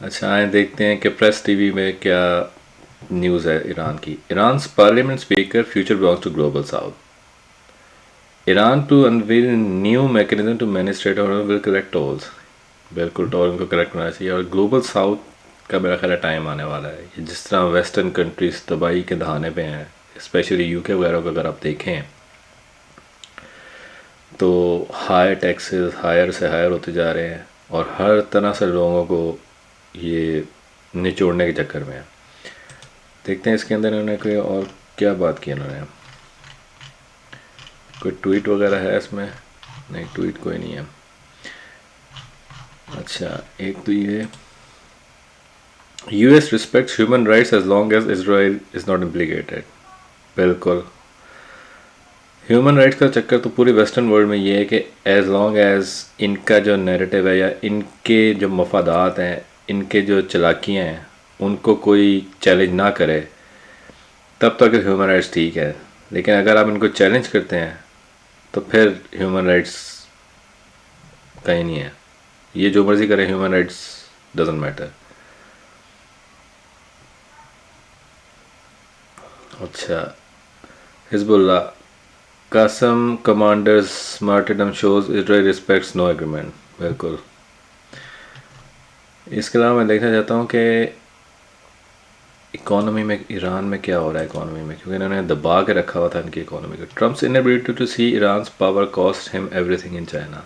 अच्छा, आए देखते हैं कि प्रेस टीवी में क्या न्यूज़ है ईरान की। Iran parliament speaker future belongs to Global South. Iran to unveil new mechanism to manage state और विल कलेक्ट टोल्स। बिल्कुल, टोल उनको कलेक्ट होना चाहिए। और ग्लोबल साउथ का मेरा ख्याल है टाइम आने वाला है। ये जिस तरह वेस्टर्न कंट्रीज तबाही के दहाने पे हैं, स्पेशली यूके वगैरह को अगर आप देखें तो हायर टैक्सेस हायर से हायर होते जा रहे हैं और हर तरह से लोगों को ये निचोड़ने के चक्कर में है। देखते हैं इसके अंदर इन्होंने कोई और क्या बात की इन्होंने। कोई ट्वीट वगैरह है इसमें? नहीं, ट्वीट कोई नहीं है। अच्छा, एक तो ये US respects human rights as long as Israel is not implicated. बिल्कुल, ह्यूमन राइट्स का चक्कर तो पूरी वेस्टर्न वर्ल्ड में ये है कि एज लॉन्ग एज इनका जो नैरेटिव है या इनके जो मफादात हैं, इनके जो चलाकियाँ हैं, उनको कोई चैलेंज ना करे तब तक ह्यूमन राइट्स ठीक है। लेकिन अगर आप इनको चैलेंज करते हैं तो फिर ह्यूमन राइट्स कहीं नहीं है। ये जो मर्जी करे, ह्यूमन राइट्स डजेंट मैटर। अच्छा, Hezbollah Qassem commanders martyrdom shows Israel respects no agreement. बिल्कुल। इसके अलावा मैं देखना चाहता हूँ कि इकोनॉमी में ईरान में क्या हो रहा है इकोनॉमी में, क्योंकि इन्होंने दबा के रखा हुआ था इनकी इकोनॉमी को। Trump's inability to see Iran power cost him everything in China.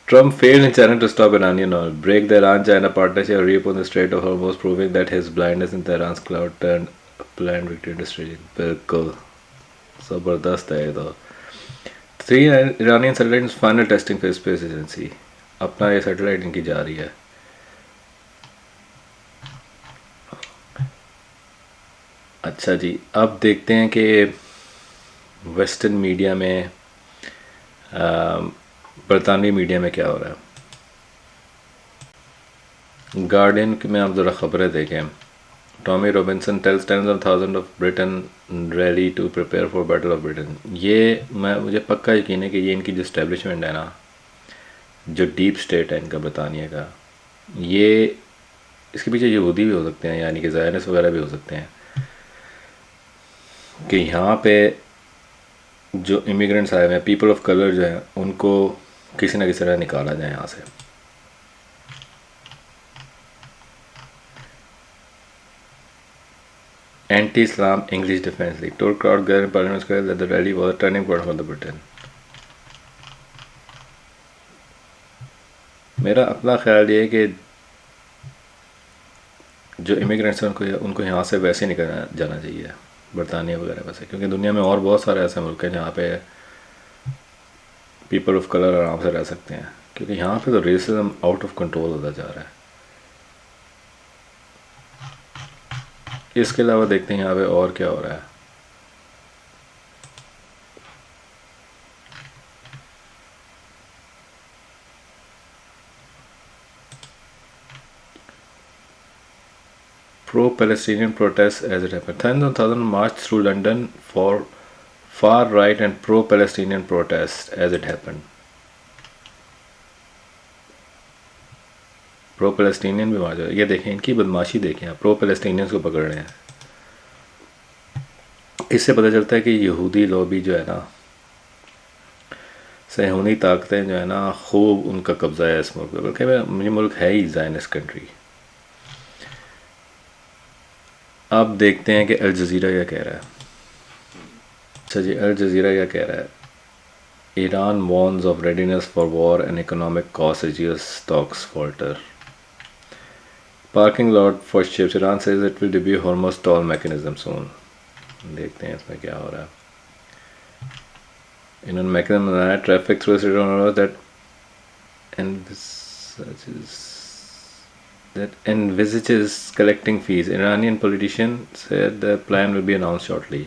Trump failed in China to stop Iranian oil, break the Iran-China partnership, or reopen the Strait of Hormuz, proving that his blindness in Tehran's cloud turned a planned victory into strategy. बिल्कुल ज़बरदस्त है ये तो। Three Iranian satellite final testing for space agency. अपना ये satellite इनकी जा रही है। अच्छा जी, अब देखते हैं कि वेस्टर्न मीडिया में, बरतानवी मीडिया में क्या हो रहा है। गार्डियन में आप ज़रा ख़बरें देखें। Tommy Robinson tells tens of thousand of Britain rally to prepare for battle of Britain. ये मुझे पक्का यकीन है कि ये इनकी जो इस्टेब्लिशमेंट है ना, जो डीप स्टेट है इनका ब्रितानिया का, ये इसके पीछे यहूदी भी हो सकते हैं, यानी कि ज़ायनिस्ट वगैरह भी हो सकते हैं, कि यहाँ पे जो इमिग्रेंट्स आए हुए हैं, पीपल ऑफ कलर जो हैं, उनको किसी ना किसी तरह निकाला जाए यहाँ से। Anti-Islam English Defense League told crowd gathered in Parliament Square that the rally was a turning point for the Britain. मेरा अपना ख्याल ये है कि जो इमिग्रेंट्स हैं उनको यहाँ से वैसे निकल जाना चाहिए, बरतानिया वगैरह वैसे, क्योंकि दुनिया में और बहुत सारे ऐसे मुल्क हैं जहाँ पे पीपल ऑफ कलर आराम से रह सकते हैं, क्योंकि यहाँ पे तो रेसिज्म आउट ऑफ कंट्रोल होता जा रहा है। इसके अलावा देखते हैं यहाँ पे और क्या हो रहा है। Pro-Palestinian protests as it happened. Tens of thousands marched through London for far-right and pro-Palestinian protests as it happened. Pro Palestinian भी मार, ये देखें इनकी बदमाशी देखें, प्रो पैलेस्टीनियंस को पकड़ रहे हैं। इससे पता चलता है कि यहूदी लॉबी जो है ना, सहूनी ताकतें जो है ना, खूब उनका कब्जा है इस मुल्क पर, बल्कि ये मुल्क है ही ज़ायनिस्ट कंट्री। अब देखते हैं कि अल जज़ीरा क्या कह रहा है। अच्छा जी, अल जज़ीरा क्या कह रहा है। Iran warns of readiness for war and economic cost as US stocks falter. Parking lot for ships, Iran says it will debut Hormuz toll mechanism soon. देखते हैं इसमें क्या हो रहा है। इन्होंने मैकेनिज्म बनाया traffic through that envisages collecting fees. Iranian politician said the plan will be announced shortly.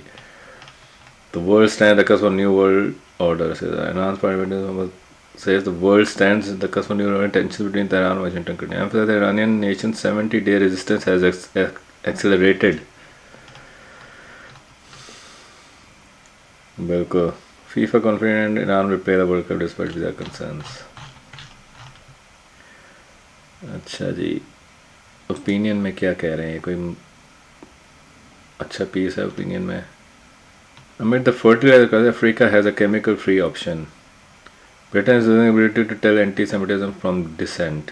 The world stands at the cusp of new world order. Iran's parliament says the world stands at the cusp of new world tensions between Tehran and Washington. Emphasizes the Iranian nation's 70-day resistance has accelerated. बिल्कुल, FIFA confident Iran will play the World Cup despite their concerns. अच्छा जी, opinion में क्या कह रहे हैं, कोई अच्छा piece है ओपिनियन में. Amid the fertilizer crisis, Africa has a chemical-free option. Britain is using ability to tell anti-Semitism from dissent.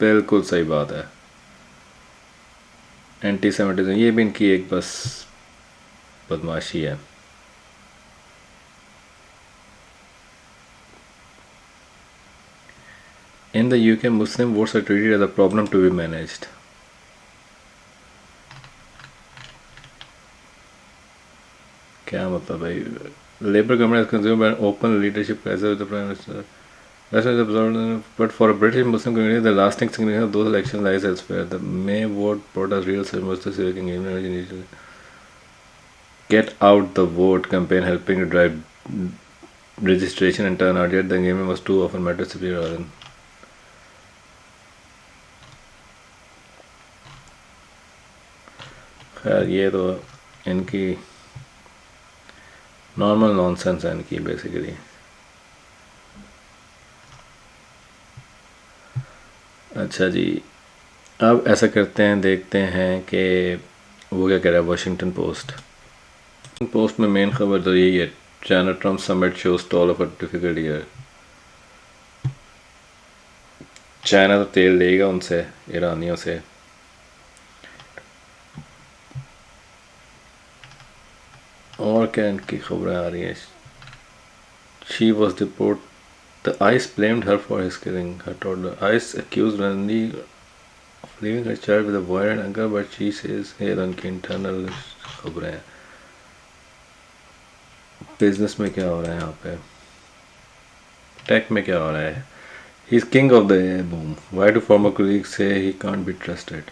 बिल्कुल सही बात है. एंटी सेमिटिज्म ये भी इनकी एक बस बदमाशी है. In the UK, Muslim votes are treated as a problem to be managed. क्या मतलब भाई. Labour government is consumed by an open leadership crisis with the Prime Minister. That's why the but for a British Muslim community, the lasting significance of those elections lies elsewhere. The May vote brought us real semester civic engagement. Get out the vote campaign helping to drive registration and turnout, yet the engagement was too often met with severe rather than. खैर ये तो इनकी normal nonsense है इनकी basically. अच्छा जी, अब ऐसा करते हैं, देखते हैं कि वो क्या कह रहा है. वाशिंगटन पोस्ट में मेन खबर तो यही है. China Trump summit shows stall of a difficult year. China तो तेल लेगा उनसे, ईरानियों से. और क्या इनकी खबरें आ रही हैं. She was deport. The ICE blamed her for his killing her toddler. ICE accuse Randi of living her child with a violent uncle but she says ये उनकी इंटरनल खबरें हैं. बिजनेस में क्या हो रहा है यहाँ पे, टेक में क्या हो रहा है. He is king of the boom. Why do former colleagues say he can't be trusted.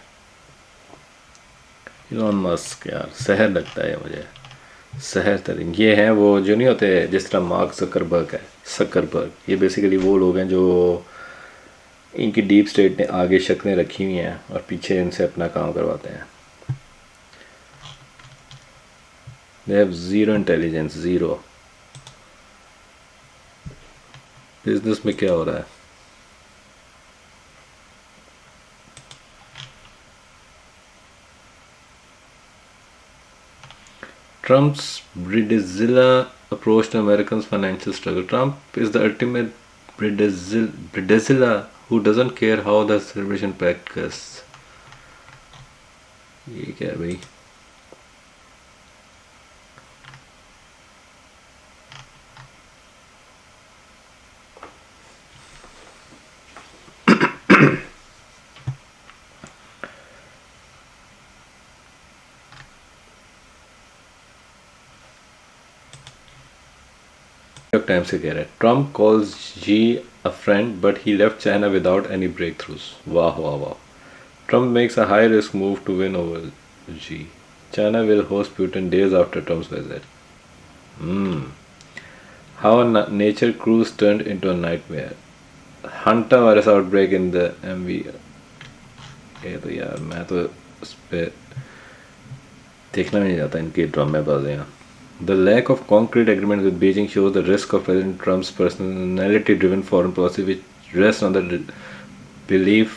Elon Musk यार शहर लगता है मुझे. शहर तरीन ये हैं वो जो नहीं होते जिस तरह मार्क ज़करबर्ग है. सकरबर्ग ये बेसिकली वो लोग हैं जो इनकी डीप स्टेट ने आगे शक्लें रखी हुई हैं और पीछे इनसे अपना काम करवाते हैं. They have zero intelligence, zero. Business में क्या हो रहा है. Trump's Bridezilla approach to Americans' financial struggle. Trump is the ultimate Bridezilla who doesn't care how the celebration pact goes. ये क्या है भाई. न्यूयॉर्क टाइम्स से कह रहा है. Trump calls Xi a friend but he left China without any breakthroughs. वाह वाह वाह. Trump makes a high risk move to win over Xi. China will host Putin days after Trump's visit. How a nature cruise turned into a nightmare. Hanta virus outbreak in the MV. ये तो यार मैं तो उस पर देखना भी नहीं चाहता इनकी ड्रामेबाजियाँ. The lack of concrete agreement with Beijing shows the risk of President Trump's personality-driven foreign policy, which rests on the belief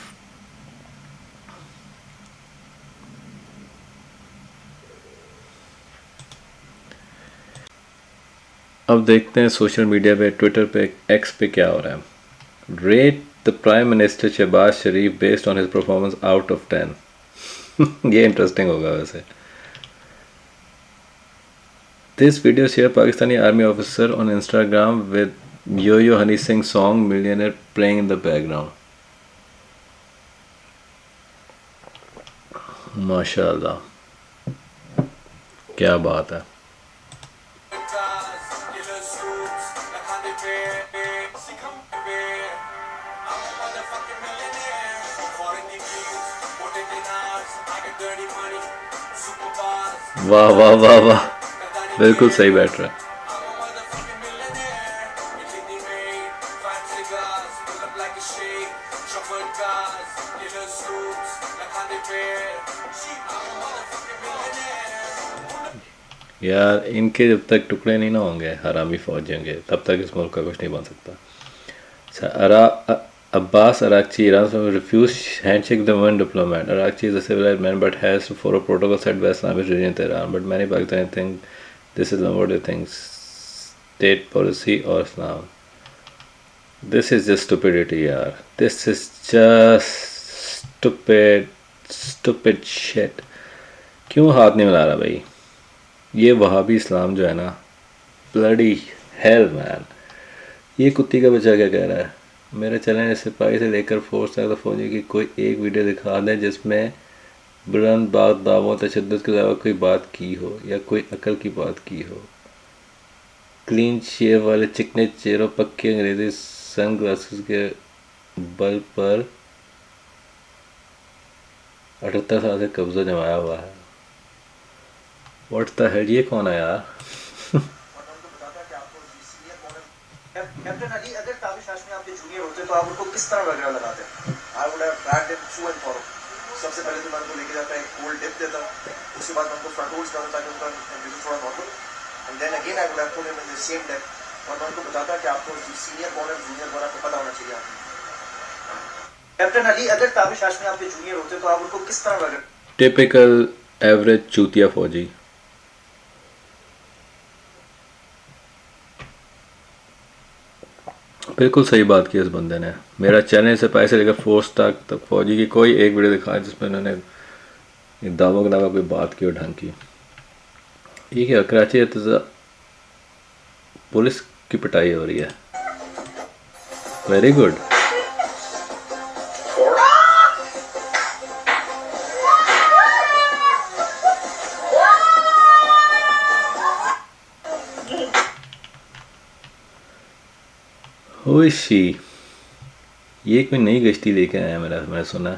अब देखते हैं सोशल मीडिया पे, ट्विटर पे, एक्स पे क्या हो रहा है. Rate the prime minister Shehbaz Sharif based on his performance out of 10. ये इंटरेस्टिंग होगा वैसे. This video shared Pakistani army officer on Instagram with Yo-Yo Honey Singh song Millionaire playing in the background. माशाल्लाह क्या बात है. वाह वाह वाह वाह. बिल्कुल सही बैठ रहा है. यार इनके जब तक टुकड़े नहीं ना होंगे हरामी फौजियों के तब तक इस मुल्क का कुछ नहीं बन सकता. Abbas Araghchi, Iran's refused handshake the one diplomat. Araghchi is a civilized man but has to follow protocol set by Islamic regime in Tehran. But many Pakistanis think this is not what they think, state policy or Islam. This is just stupidity, yaar. This is just stupid shit. क्यों हाथ नहीं मिला रहा भाई? ये वहाबी इस्लाम जो है ना, bloody hell man. ये कुत्ती का बच्चा क्या कह रहा है? मेरे चैनल सिपाही से लेकर फोर्स तक फौजी की कोई एक वीडियो दिखा दें जिसमें बुलंद बात दावों तशद्दुद के अलावा कोई बात की हो या कोई अकल की बात की हो. क्लीन शेव वाले चिकने चेहरों पक्के अंग्रेजी सन ग्लासेस के बल पर 78 साल से कब्जा जमाया हुआ है. व्हाट द हेल, ये कौन है यार? कैप्टन अली, अगर ताबिश हाशमी आपके जूनियर होते तो आप उनको किस तरह वगैरह लगाते? I would have dragged him through and fro. सबसे पहले तो मैं उनको लेके जाता, एक कोल्ड डिप देता, उसके बाद मैं उनको फ्रंट होल्ड्स करता ताकि उनका टेम्परेचर थोड़ा normal, and then again I would have put him in the same depth, और मैं उनको बताता कि आपको सीनियर कौन है, जूनियर कौन है, आपको पता होना चाहिए. कैप्टन अली, अगर ताबिश हाशमी आपके जूनियर होते तो आप उनको किस तरह वगैरह? टिपिकल एवरेज चूतिया फौजी. बिल्कुल सही बात की इस बंदे ने. मेरा चैनल से पैसे लेकर फोर्स तक फौजी की कोई एक वीडियो दिखाया जिसमें उन्होंने दावों के अलावा कोई बात की और ढंग की. ये क्या कराची पुलिस की पिटाई हो रही है. Very good. Who is she? ये कोई नई गश्ती लेके आया मैंने सुना.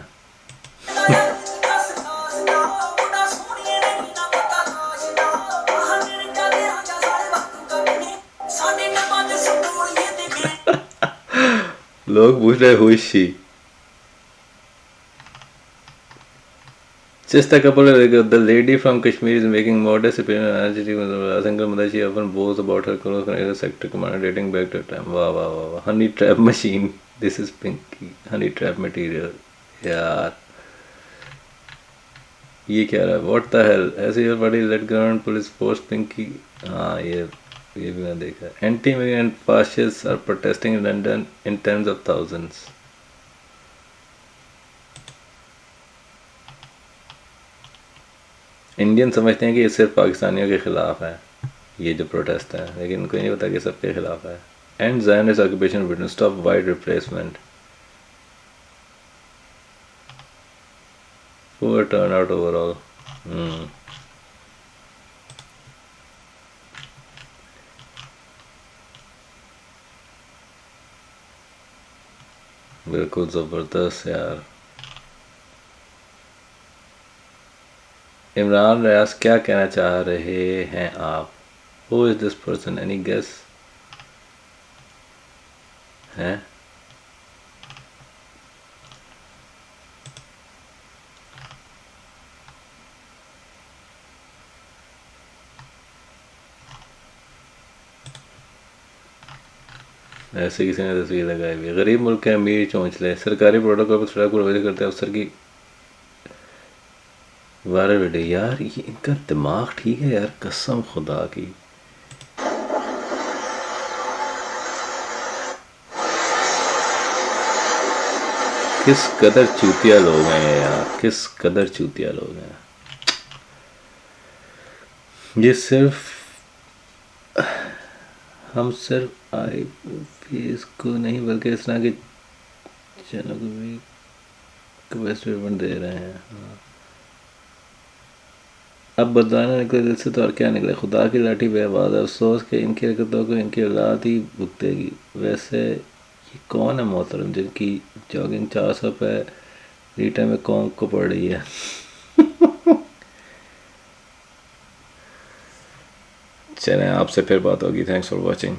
लोग पूछ रहे who is she? Just a couple of ago, the lady from Kashmir is making modest opinion on energy. Single mother, she often boasts about her close connected sector commander dating back to time. Wow. Honey trap machine. This is Pinky. Honey trap material. यार ये क्या रहा है? What the hell? ऐसे your body let government police force Pinky. हाँ ये भी मैंने देखा. Anti-immigrant fascists are protesting in London in tens of thousands. Indian समझते हैं कि ये सिर्फ पाकिस्तानियों के ख़िलाफ़ है, ये जो प्रोटेस्ट है, लेकिन उनको नहीं पता कि सबके ख़िलाफ़ है. And Zionist occupation Britain, stop wide replacement. Poor turn out overall. बिल्कुल ज़बरदस्त यार. इमरान रियाज, क्या कहना चाह रहे हैं आप? Who is this person? Any guess? हैं? ऐसे किसी ने तस्वीर लगाई हुई. गरीब मुल्क के अमीर चौंचले, सरकारी प्रोटोकॉल पर सड़क पर वजह करते अफसर की वायरल वीडियो. यार ये इनका दिमाग ठीक है यार, कसम खुदा की. किस कदर चूतिया लोग हैं यार, किस कदर चूतिया लोग हैं. ये सिर्फ हम सिर्फ आई फीस को नहीं बल्कि इस तरह के चैनल को भी ट्रीटमेंट दे रहे हैं. हाँ. अब बदलाना निकले दिल से तो और क्या निकले. खुदा की लाठी बेआवाज़ है. अफसोस कि इनकी हरकतों को इनकी औलाद ही भुगतेगी. वैसे ये कौन है मोहतरम जिनकी जॉगिंग 400 पे रीटा में कौन को पड़ रही है? चलें, आपसे फिर बात होगी. Thanks for watching.